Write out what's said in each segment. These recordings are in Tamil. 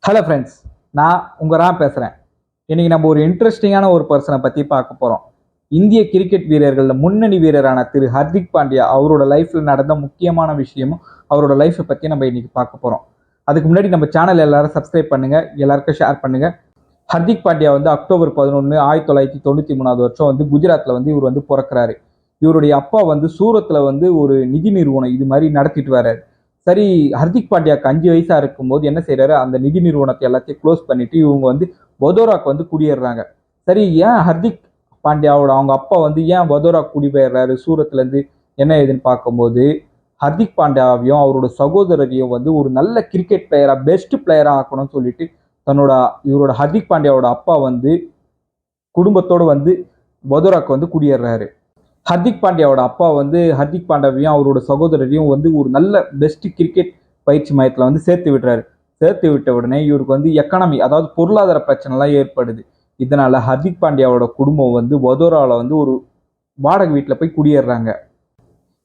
ஹலோ ஃப்ரெண்ட்ஸ், நான் உங்கள் ராம் பேசுகிறேன். இன்றைக்கி நம்ம ஒரு இன்ட்ரெஸ்டிங்கான ஒரு பர்சனை பற்றி பார்க்க போகிறோம். இந்திய கிரிக்கெட் வீரர்களில் முன்னணி வீரரான திரு ஹர்திக் பாண்டியா அவரோட லைஃப்பில் நடந்த முக்கியமான விஷயமும் அவரோட லைஃப்பை பற்றி நம்ம இன்றைக்கி பார்க்க போகிறோம். அதுக்கு முன்னாடி நம்ம சேனல் எல்லாரும் சப்ஸ்கிரைப் பண்ணுங்கள், எல்லாருக்கும் ஷேர் பண்ணுங்கள். ஹர்திக் பாண்டியா அக்டோபர் 11, 1993 குஜராத்தில் இவர் பிறக்கிறாரு. இவருடைய அப்பா சூரத்தில் ஒரு நிதி நிறுவனம் இது மாதிரி நடத்திட்டு வர்றாரு. சரி, ஹர்திக் பாண்டியாவுக்கு 5 வயசா இருக்கும்போது என்ன செய்யறாரு, அந்த நிதி நிறுவனத்தை எல்லாத்தையும் க்ளோஸ் பண்ணிட்டு இவங்க வதோராக்கு குடியேறாங்க. சரி, ஏன் ஹர்திக் பாண்டியாவோட அவங்க அப்பா ஏன் வதோராக்கு குடிபெயர்றாரு சூரத்ல இருந்து, என்ன ஏதுன்னு பார்க்கும்போது ஹர்திக் பாண்டியாவையும் அவரோட சகோதரரையும் ஒரு நல்ல கிரிக்கெட் பிளேயரா, பெஸ்ட் பிளேயரா ஆக்கணும்னு சொல்லிட்டு இவரோட ஹர்திக் பாண்டியாவோட அப்பா குடும்பத்தோடு வதோராக்கு குடியேறாரு. ஹர்திக் பாண்டியாவோட அப்பா ஹர்திக் பாண்டியாவையும் அவரோட சகோதரரையும் ஒரு நல்ல பெஸ்ட் கிரிக்கெட் பயிற்சி மையத்தில் சேர்த்து விடுறாரு. சேர்த்து விட்ட உடனே இவருக்கு எக்கனாமி, அதாவது பொருளாதார பிரச்சனைலாம் ஏற்படுது. இதனால ஹர்திக் பாண்டியாவோட குடும்பம் வதோராவில் ஒரு வாடகை வீட்டில் போய் குடியேறாங்க.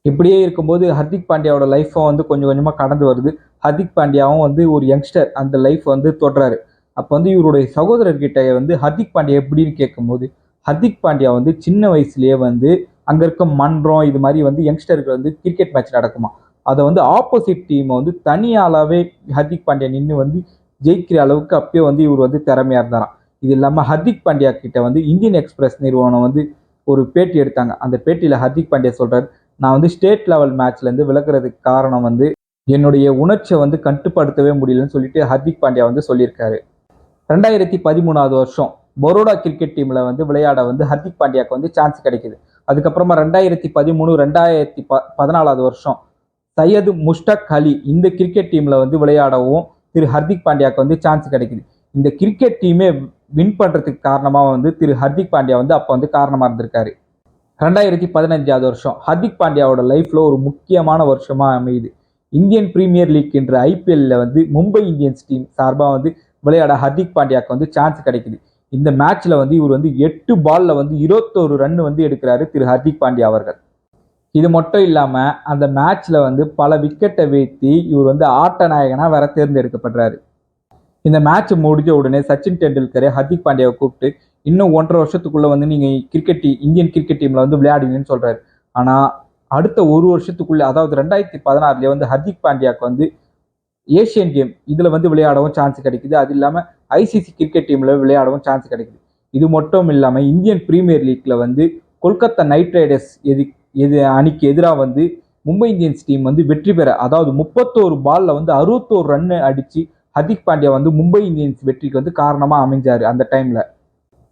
இப்படியே இருக்கும்போது ஹர்திக் பாண்டியாவோட லைஃப்பும் கொஞ்சம் கொஞ்சமாக கடந்து வருது. ஹர்திக் பாண்டியாவும் ஒரு யங்ஸ்டர் அந்த லைஃப் தொடராரு. அப்போ இவருடைய சகோதரர்கிட்ட ஹர்திக் பாண்டியா எப்படின்னு கேட்கும்போது, ஹர்திக் பாண்டியா சின்ன வயசுலேயே அங்கே இருக்க மன்றம் இது மாதிரி யங்ஸ்டருக்கு கிரிக்கெட் மேட்ச் நடக்குமா, அதை ஆப்போசிட் டீமை தனியாளாவே ஹர்திக் பாண்டியா நின்று ஜெயிக்கிற அளவுக்கு அப்பயே இவர் திறமையா இருந்தாராம். இது இல்லாமல் ஹர்திக் பாண்டியா கிட்ட இந்தியன் எக்ஸ்பிரஸ் நிறுவனம் ஒரு பேட்டி எடுத்தாங்க. அந்த பேட்டியில் ஹர்திக் பாண்டியா சொல்றாரு, நான் ஸ்டேட் லெவல் மேட்ச்லேருந்து விலகிறதுக்கு காரணம் என்னுடைய உணர்ச்சியை கட்டுப்படுத்தவே முடியலன்னு சொல்லிட்டு ஹர்திக் பாண்டியா சொல்லியிருக்காரு. 2013 பரோடா கிரிக்கெட் டீம்ல விளையாட ஹர்திக் பாண்டியாவுக்கு சான்ஸ் கிடைக்குது. அதுக்கப்புறமா 2013, 2014 சையது முஷ்டக் அலி இந்த கிரிக்கெட் டீம்ல விளையாடவும் திரு ஹர்திக் பாண்டியாவுக்கு சான்ஸ் கிடைக்குது. இந்த கிரிக்கெட் டீமே வின் பண்றதுக்கு காரணமா திரு ஹர்திக் பாண்டியா அப்ப காரணமா இருந்திருக்காரு. 2015 ஹர்திக் பாண்டியாவோட லைஃப்ல ஒரு முக்கியமான வருஷமா அமையுது. இந்தியன் பிரீமியர் லீக் என்ற ஐபிஎல்ல மும்பை இந்தியன்ஸ் டீம் சார்பா விளையாட ஹர்திக் பாண்டியாவுக்கு சான்ஸ் கிடைக்குது. இந்த மேட்ச்ல இவர் 8 பால்ல 21 ரன் எடுக்கிறாரு திரு ஹர்திக் பாண்டியா அவர்கள். இது மட்டும் இல்லாம அந்த மேட்ச்ல பல விக்கெட்டை வீழ்த்தி இவர் ஆட்ட நாயகனா வேற தேர்ந்தெடுக்கப்படுறாரு. இந்த மேட்ச் முடிஞ்ச உடனே சச்சின் டெண்டுல்கரை ஹர்திக் பாண்டியாவை கூப்பிட்டு இன்னும் 1.5 வருஷத்துக்குள்ள நீங்க இந்தியன் கிரிக்கெட் டீம்ல விளையாடுவீங்கன்னு சொல்றாரு. ஆனா அடுத்த ஒரு வருஷத்துக்குள்ள, அதாவது 2016 ஹர்திக் பாண்டியாவுக்கு ஏசியன் கேம் இதுல விளையாடவும் சான்ஸ் கிடைக்குது. அது இல்லாம ஐசிசி கிரிக்கெட் டீம்ல விளையாடவும் சான்ஸ் கிடைக்குது. இது மட்டும் இல்லாம இந்தியன் பிரீமியர் லீக்ல கொல்கத்தா நைட் ரைடர்ஸ் அணிக்கு எதிராக மும்பை இந்தியன்ஸ் டீம் வெற்றி பெற, அதாவது 31 பால்ல 61 ரன் அடிச்சு ஹர்திக் பாண்டியா மும்பை இந்தியன்ஸ் வெற்றிக்கு காரணமா அமைஞ்சாரு. அந்த டைம்ல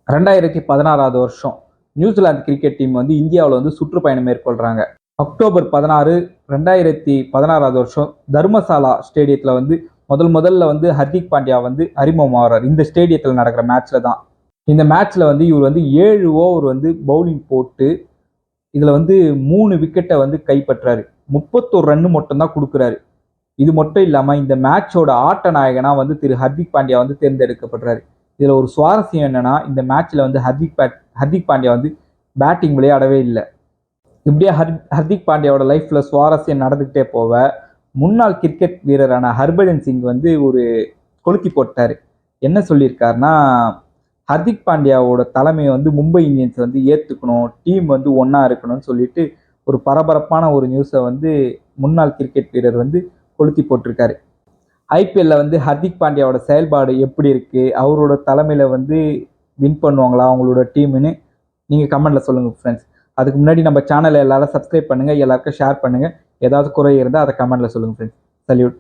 2016 நியூசிலாந்து கிரிக்கெட் டீம் இந்தியாவில் சுற்றுப்பயணம் மேற்கொள்றாங்க. அக்டோபர் 16, 2016 தர்மசாலா ஸ்டேடியத்தில் முதல்ல ஹர்திக் பாண்டியா அறிமுகமாகிறார். இந்த ஸ்டேடியத்தில் நடக்கிற மேட்ச்ல தான். இந்த மேட்ச்ல இவர் 7 ஓவர் பவுலிங் போட்டு இதுல 3 விக்கெட்டை கைப்பற்றாரு. 31 ரன் மட்டும் தான் கொடுக்குறாரு. இது மட்டும் இல்லாம இந்த மேட்சோட ஆட்ட நாயகனா திரு ஹர்திக் பாண்டியா தேர்ந்தெடுக்கப்படுறாரு. இதுல ஒரு சுவாரஸ்யம் என்னன்னா, இந்த மேட்ச்ல ஹர்திக் பாண்டியா பேட்டிங் விளையாடவே இல்லை. இப்படியே ஹர்திக் பாண்டியாவோட லைஃப்ல சுவாரஸ்யம் நடந்துகிட்டே போக முன்னாள் கிரிக்கெட் வீரரான ஹர்பஜன் சிங் ஒரு கொளுத்தி போட்டாரு. என்ன சொல்லியிருக்காருன்னா, ஹர்திக் பாண்டியாவோட தலைமையை மும்பை இந்தியன்ஸ் ஏத்துக்கணும், டீம் ஒன்னா இருக்கணும்னு சொல்லிட்டு ஒரு பரபரப்பான ஒரு நியூஸை முன்னாள் கிரிக்கெட் வீரர் கொளுத்தி போட்டிருக்காரு. ஐபிஎல்ல ஹர்திக் பாண்டியாவோட செயல்பாடு எப்படி இருக்கு, அவரோட தலைமையில வின் பண்ணுவாங்களா அவங்களோட டீம்னு நீங்க கமெண்ட்ல சொல்லுங்க ஃப்ரெண்ட்ஸ். அதுக்கு முன்னாடி நம்ம சேனலை எல்லாரும் சப்ஸ்கிரைப் பண்ணுங்க, எல்லாருக்கும் ஷேர் பண்ணுங்க. ஏதாவது குறை இருந்தால் அதை கமெண்ட்ல சொல்லுங்க ஃப்ரெண்ட்ஸ். சல்யூட்.